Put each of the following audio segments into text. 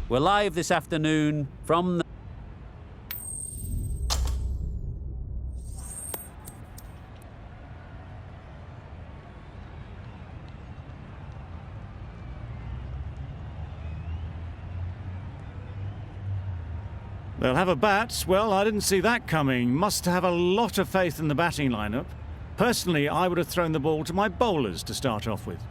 We're live this afternoon from the... They'll have a bat. Well, I didn't see that coming. Must have a lot of faith in the batting lineup. Personally, I would have thrown the ball to my bowlers to start off with.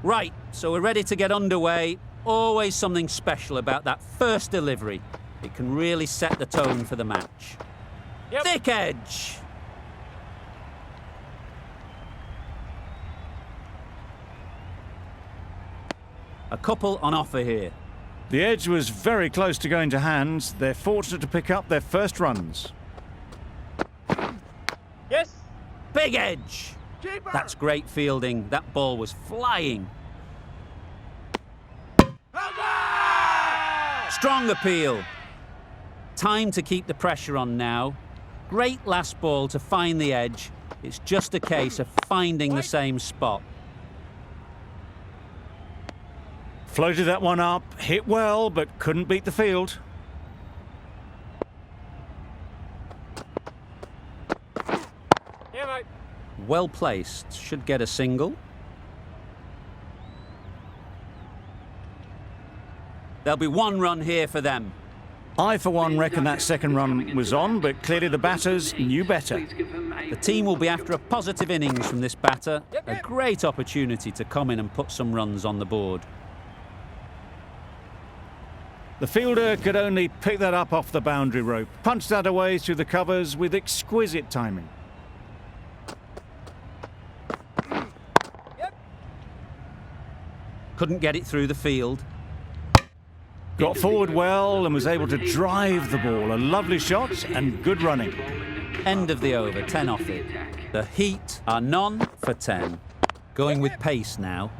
Right, so we're ready to get underway. Always something special about that first delivery. It can really set the tone for the match. Yep. Thick edge. A couple on offer here. The edge was very close to going to hand. They're fortunate to pick up their first runs. Yes. Big edge. Keeper. That's great fielding. That ball was flying. Strong appeal. Time to keep the pressure on now. Great last ball to find the edge. It's just a case of finding the same spot. Floated that one up, hit well, but couldn't beat the field. Yeah, mate. Well placed. Should get a single. There'll be one run here for them. I, for one, reckon that second run was on, but clearly the batters knew better. The team will be after a positive innings from this batter. A great opportunity to come in and put some runs on the board. The fielder could only pick that up off the boundary rope, punched that away through the covers with exquisite timing. Couldn't get it through the field. Got forward well and was able to drive the ball. A lovely shot and good running. End of the over, 10 off it. The Heat are none for 10. Going with pace now.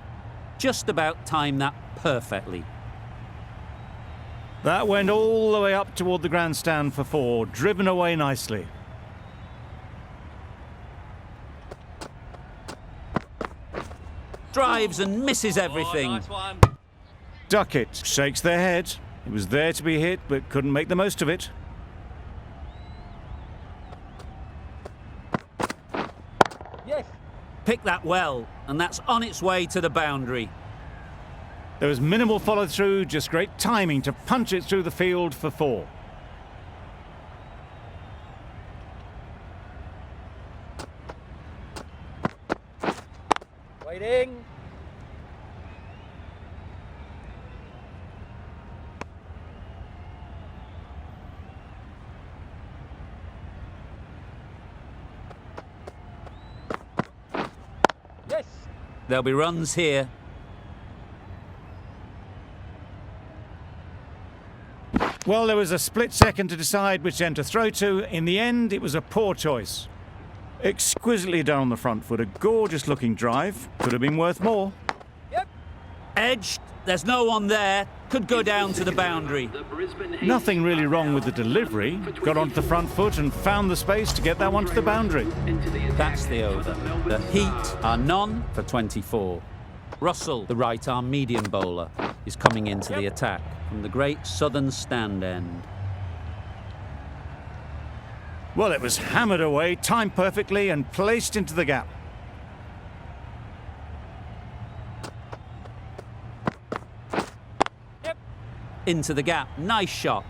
Just about timed that perfectly. That went all the way up toward the grandstand for 4, driven away nicely. Drives and misses everything. Nice one. Duckett shakes their head. It was there to be hit, but couldn't make the most of it. Yes. Pick that well, and that's on its way to the boundary. There was minimal follow-through, just great timing to punch it through the field for 4. Waiting. Yes. There'll be runs here. Well, there was a split second to decide which end to throw to. In the end, it was a poor choice. Exquisitely done on the front foot. A gorgeous-looking drive. Could have been worth more. Yep. Edged. There's no one there. Could go down to the boundary. Nothing really wrong with the delivery. Got onto the front foot and found the space to get that one to the boundary. That's the over. The Heat are none for 24. Russell, the right-arm medium bowler, is coming into the attack from the great southern stand end. Well, it was hammered away, timed perfectly and placed into the gap. Yep. Into the gap. Nice shot.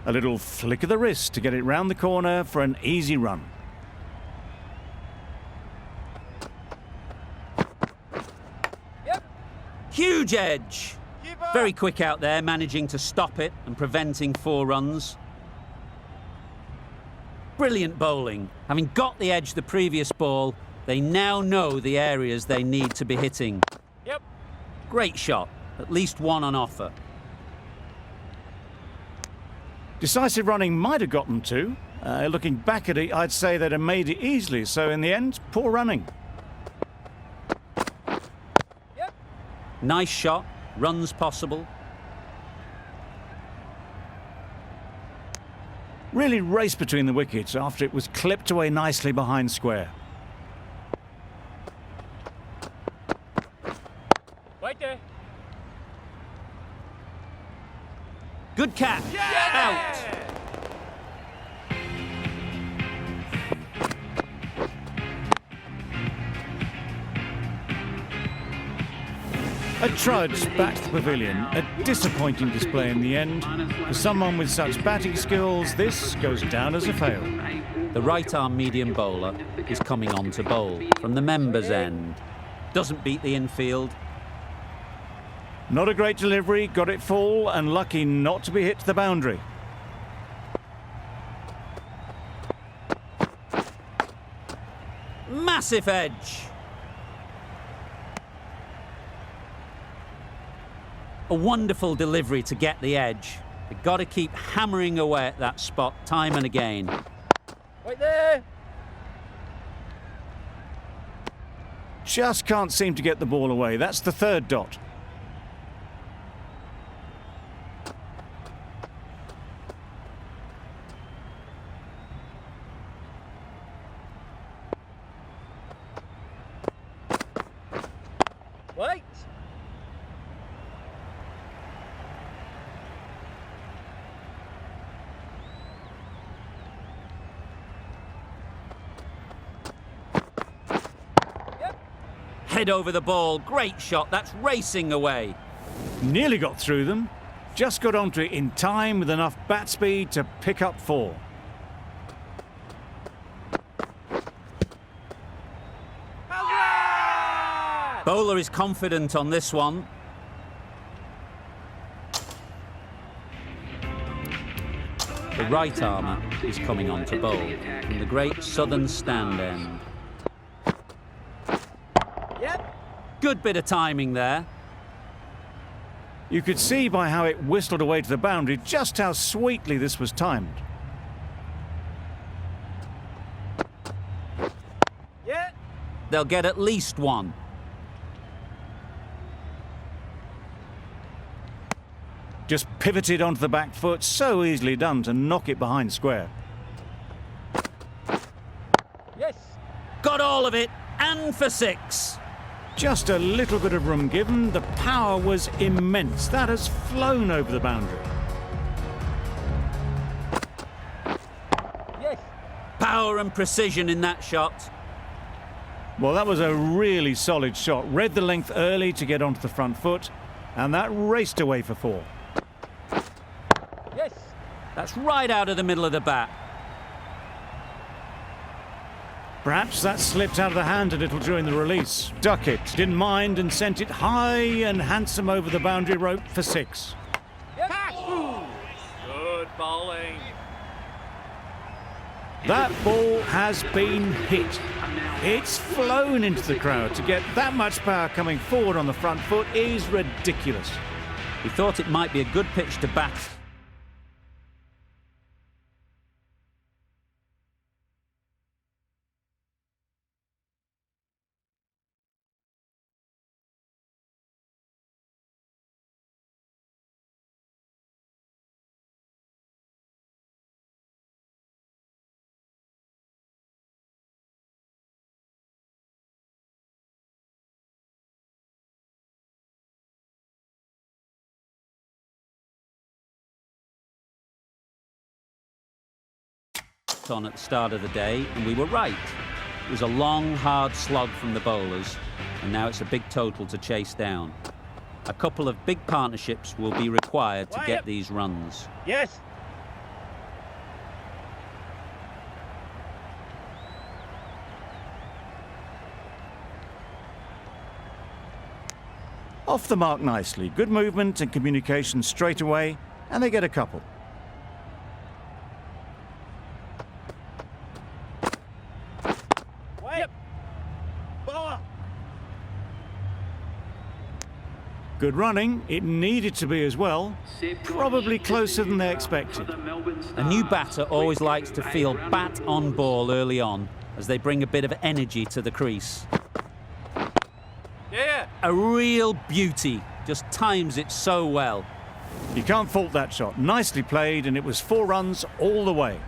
A little flick of the wrist to get it round the corner for an easy run. Yep. Huge edge. Very quick out there, managing to stop it and preventing 4 runs. Brilliant bowling. Having got the edge the previous ball, they now know the areas they need to be hitting. Yep. Great shot. At least one on offer. Decisive running might have got them 2. Looking back at it, I'd say they'd have made it easily. So in the end, poor running. Yep. Nice shot. Runs possible. Really raced between the wickets after it was clipped away nicely behind square. Right there. Good catch. Out. A trudge back to the pavilion, a disappointing display in the end. For someone with such batting skills, this goes down as a fail. The right-arm medium bowler is coming on to bowl from the members' end. Doesn't beat the infield. Not a great delivery, got it full and lucky not to be hit to the boundary. Massive edge. A wonderful delivery to get the edge. They've got to keep hammering away at that spot time and again. Right there. Just can't seem to get the ball away. That's the third dot. Wait. Head over the ball. Great shot. That's racing away. Nearly got through them. Just got onto it in time with enough bat speed to pick up 4. Bowler is confident on this one. The right armour is coming on to bowl from the great southern stand end. Yep. Good bit of timing there. You could see by how it whistled away to the boundary just how sweetly this was timed. Yeah. They'll get at least one. Just pivoted onto the back foot, so easily done to knock it behind square. Yes. Got all of it, and for 6. Just a little bit of room given, the power was immense. That has flown over the boundary. Yes. Power and precision in that shot. Well, that was a really solid shot. Read the length early to get onto the front foot, and that raced away for 4. Yes. That's right out of the middle of the bat. Perhaps that slipped out of the hand a little during the release. Duckett didn't mind and sent it high and handsome over the boundary rope for 6. Yep. Good bowling. That ball has been hit. It's flown into the crowd. To get that much power coming forward on the front foot is ridiculous. He thought it might be a good pitch to bat. On at the start of the day, and we were right. It was a long, hard slog from the bowlers, and now it's a big total to chase down. A couple of big partnerships will be required to get these runs. Yes. Off the mark nicely. Good movement and communication straight away, and they get a couple. Good running. It needed to be as well. Probably closer than they expected. A new batter always likes to feel bat on ball early on, as they bring a bit of energy to the crease. Yeah. A real beauty. Just times it so well. You can't fault that shot. Nicely played, and it was 4 runs all the way.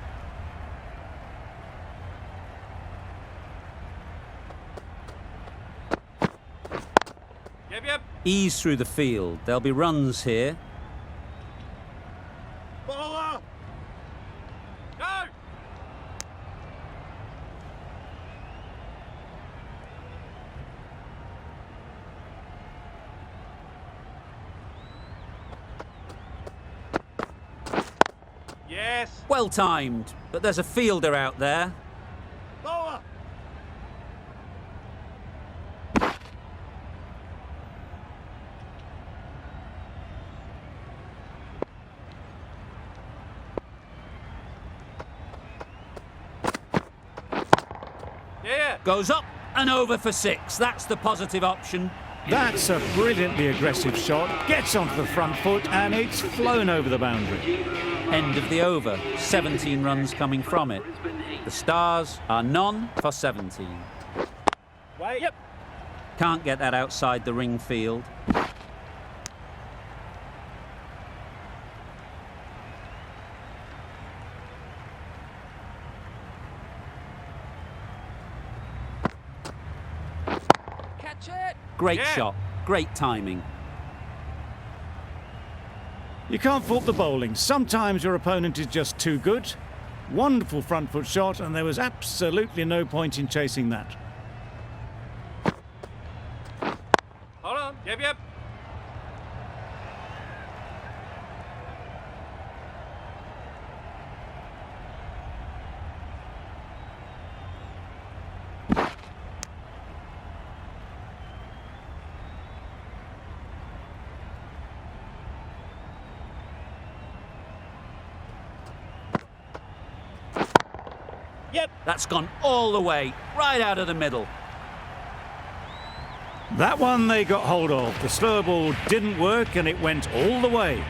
Yep. Ease through the field. There'll be runs here. Bowler! Go! Yes! Well timed, but there's a fielder out there. Bowler! Yeah! Goes up and over for 6. That's the positive option. That's a brilliantly aggressive shot. Gets onto the front foot, and it's flown over the boundary. End of the over. 17 runs coming from it. The Stars are none for 17. Wait. Yep. Can't get that outside the ring field. Catch it! Great Yeah. shot. Great timing. You can't fault the bowling. Sometimes your opponent is just too good. Wonderful front foot shot, and there was absolutely no point in chasing that. Hold on. Yep. Yep. That's gone all the way, right out of the middle. That one they got hold of. The slower ball didn't work, and it went all the way.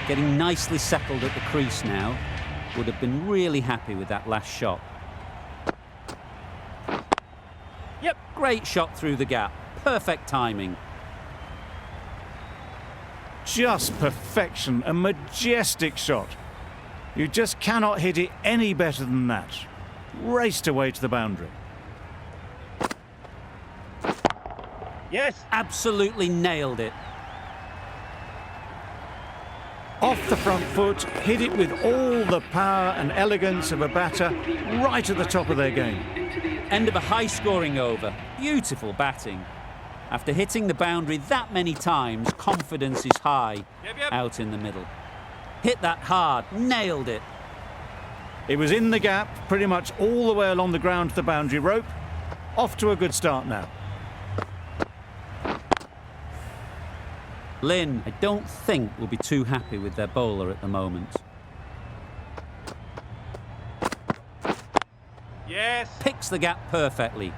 Getting nicely settled at the crease now. Would have been really happy with that last shot. Yep. Great shot through the gap. Perfect timing. Just perfection. A majestic shot. You just cannot hit it any better than that. Raced away to the boundary. Yes. Absolutely nailed it. Off the front foot, hit it with all the power and elegance of a batter, right at the top of their game. End of a high-scoring over. Beautiful batting. After hitting the boundary that many times, confidence is high Yep. out in the middle. Hit that hard. Nailed it. It was in the gap, pretty much all the way along the ground to the boundary rope. Off to a good start now. Lynn, I don't think will be too happy with their bowler at the moment. Yes. Picks the gap perfectly.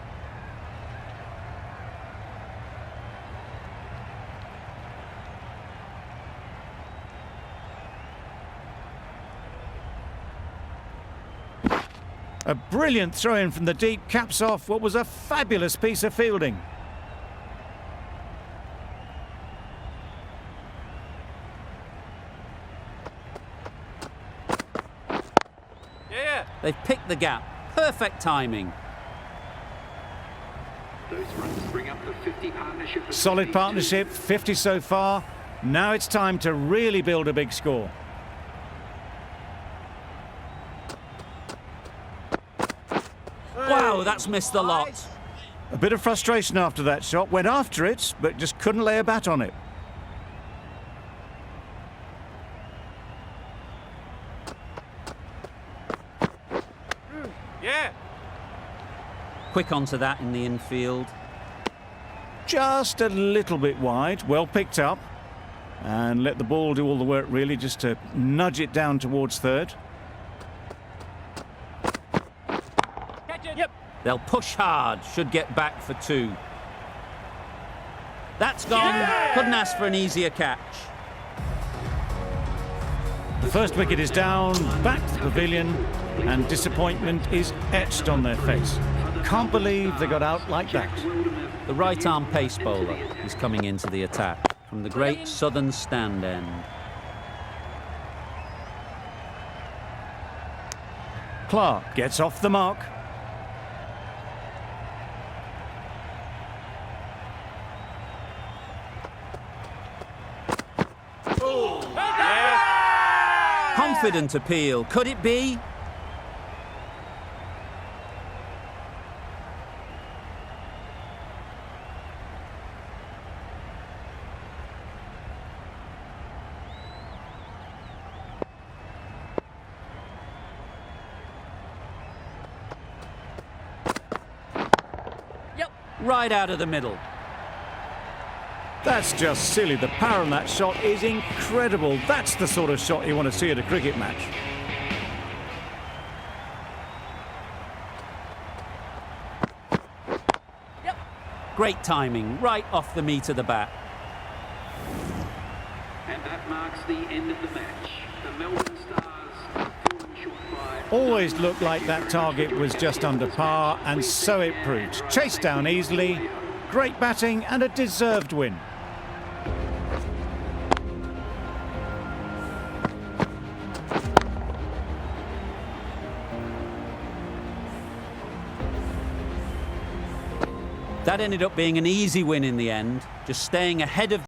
A brilliant throw-in from the deep caps off what was a fabulous piece of fielding. Yeah. They've picked the gap. Perfect timing. Those runs bring up the 50 partnership. Solid partnership, 50 so far. Now it's time to really build a big score. Wow, that's missed the lot. A bit of frustration after that shot. Went after it, but just couldn't lay a bat on it. Yeah. Quick onto that in the infield. Just a little bit wide. Well picked up. And let the ball do all the work, really, just to nudge it down towards third. Catch it. Yep. They'll push hard. Should get back for 2. That's gone. Yeah! Couldn't ask for an easier catch. The first wicket is down, back to the pavilion, and disappointment is etched on their face. Can't believe they got out like that. The right-arm pace bowler is coming into the attack. from the great southern stand end. Clark gets off the mark. Confident appeal. Could it be? Right out of the middle. That's just silly. The power on that shot is incredible. That's the sort of shot you want to see at a cricket match. Great timing, right off the meat of the bat. And that marks the end of the match. The Melbourne Stars falling short by... Always looked like that target was just under par, and so it proved. Chased down easily, great batting and a deserved win. That ended up being an easy win in the end, just staying ahead of